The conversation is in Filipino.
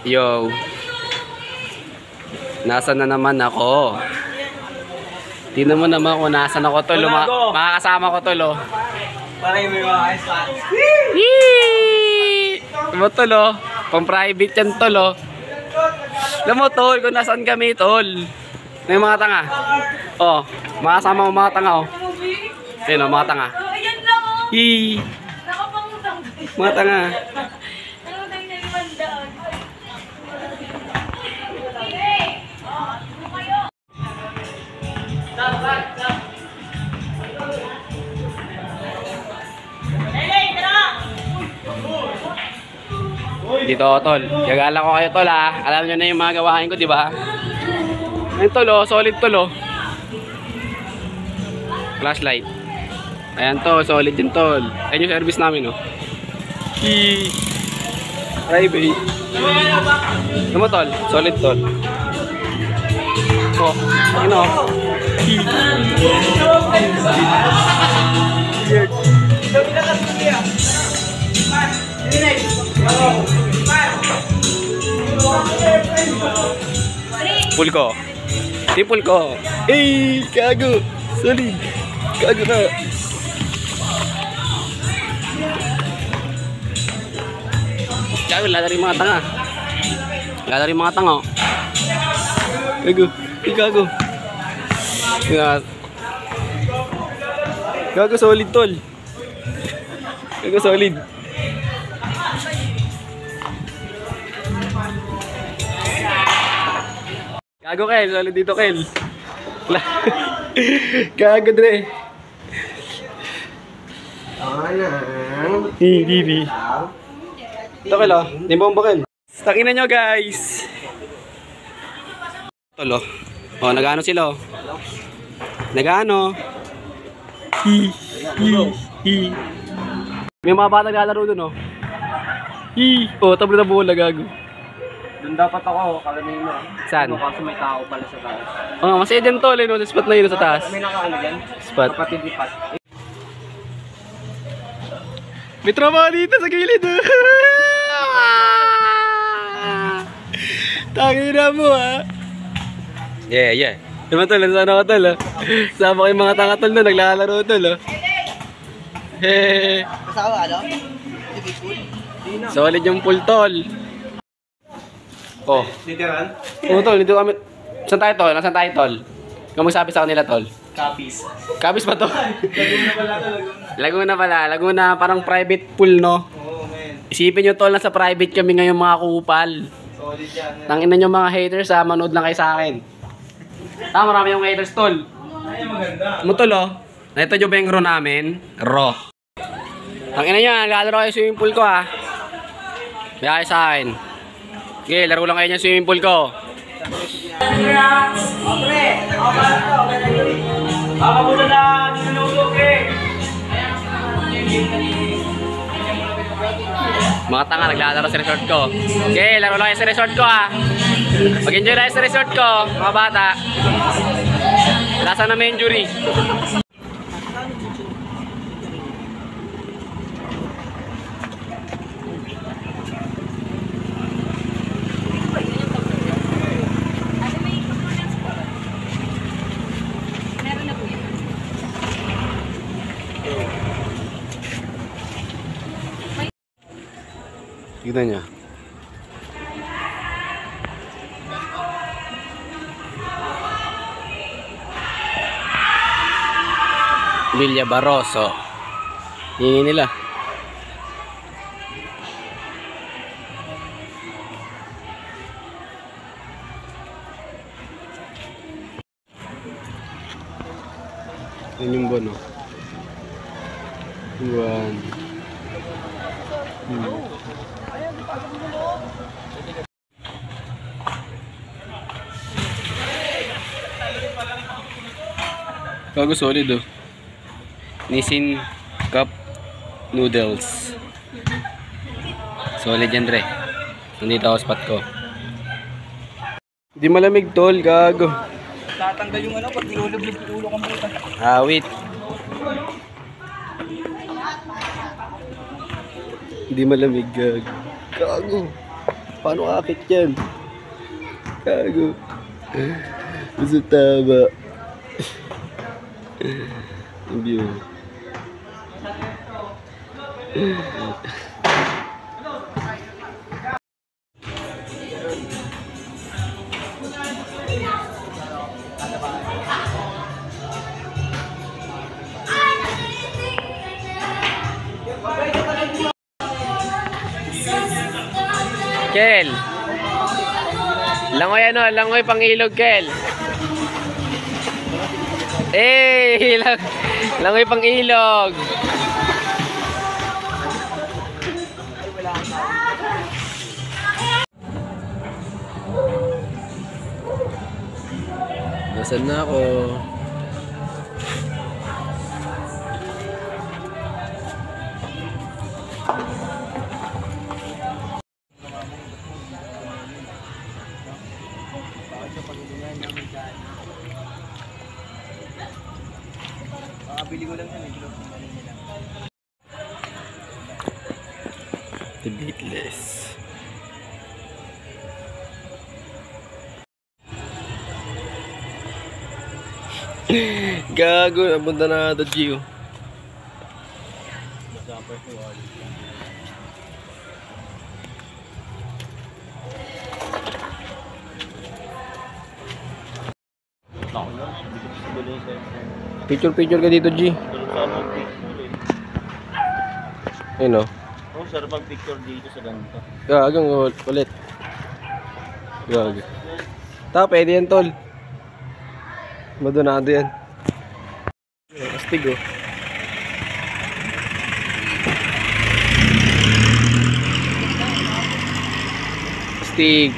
Yo. Nasaan na naman ako? Tingnan mo naman kung nasaan ako tol. Makakasama ko tol oh. Para yung may mga ice packs. Yee! Diba tol oh? Pang private yan tol oh. Alam mo tol kung nasaan kami tol. May mga tanga. Oh, makasama mo mga tanga oh. Ayun oh, mga tanga. Ayan lang oh. Yee! Nakapangutang. Mga tanga. Nakapangutang na 500. Dito tol. Gagala ko kayo tol ha. Alam nyo na yung mga gawain ko, di ba? Ayun tol oh, solid tol oh. Flashlight. Ayan to, solid din tol. Ayun yung service namin oh. Private. Ano mo tol? Solid tol. Oh, ayun oh. Full ko. Tipul ko. Eh, kago. Solid. Kago na. Kago, lala rin mga tanga. Lala rin mga tanga. Kago. Kago. Kago, solid tol. Kago, solid. Gago Kel, solid dito Kel. Gago dre. Bibi. Ito Kel oh, nimbombo Kel. Takin na nyo guys. Tolo. Oh, nagano sila oh. Nagano. May mga bata naglalaro dun oh. Oh, tablo na bola gago. Doon dapat ako, kanina. Saan? Kasi may tao pala sa taas. Oh, mas edyan tol eh, no? Sa spot na yun sa taas. May nakaano yan? Spot. Kapatid lipat. May trauma dito sa gilid. Tangina mo ha. Yeah, yeah. Diba tol, nasaan ako tol ha? Sama ko yung mga tanga tol na naglalaro tol ha. Hehehe. Kasama ano? Solid yung pool tol. Oh. Literal? Oo tol, dito kami. Saan tayo tol? Nasaan tayo tol? Kung magsabi sa kanila tol? Copies. Copies ba to? Laguna pala to, Laguna. Laguna pala. Laguna parang private pool no? Oo, man. Isipin nyo tol, nasa private kami ngayon mga kupal. Solid yan. Tangina nyo mga haters ha, manood lang kayo sa akin. Marami yung haters tol. Ay, maganda. Mo tol oh. Ito yung bengro namin. Raw. Tangina nyo, naglalaro kayo swimming pool ko ha. Biyaya sa akin. Okay, laro lang kayo niyan swimming pool ko. Mga tanga, naglalaro sa resort ko. Okay, laro lang kayo sa resort ko ha. Mag-enjoy lang sa resort ko, mga bata. Lasa na may injury. Tignan niya. Villa Barroso. Hingin nila. Yan yung bono. Buwan. Bago solid oh. Nissin Cup Noodles. Solid yan Dre. Nandito ako spot ko. Hindi malamig tol, gago. Tatanggal yung ano pag nilulubog yung ulo kong buta. Wait. Hindi malamig, gago. Gago. Paano akit yan? Gago. Gusto tama. Ang view. Kel. Langoy ano, langoy pangilog, Kel. Langoy pangilog. Nasaan na ako? Makabili ko lang yan eh. The Beatles. Gago, napunta na ata Gio. Picture ka dito, G. Ayun o. Oh, sarap ang picture dito sa ganito. Gagang ulit. Gago. Pwede yan, tol. Madunado yan. Astig oh. Astig.